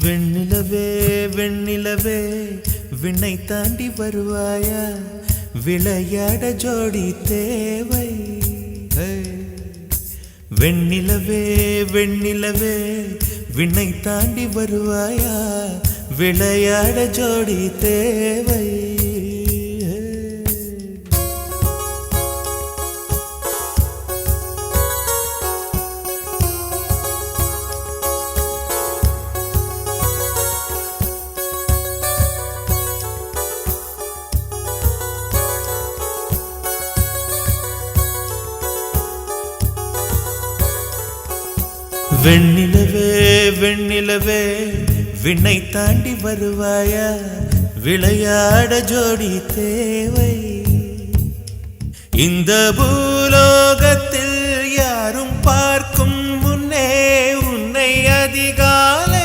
வெண்ணிலவே வெண்ணிலவே விண்ணை தாண்டி வருவாயா, விளையாட ஜோடி தேவை. வெண்ணிலவே வெண்ணிலவே விண்ணை தாண்டி வருவாயா, விளையாட ஜோடி தேவை. வெண்ணிலவே வெண்ணிலவே விண்ணை தாண்டி வருவாயா, விளையாட ஜோடி தேவை. இந்த பூலோகத்தில் யாரும் பார்க்கும் முன்னே உன்னை அதிகாலை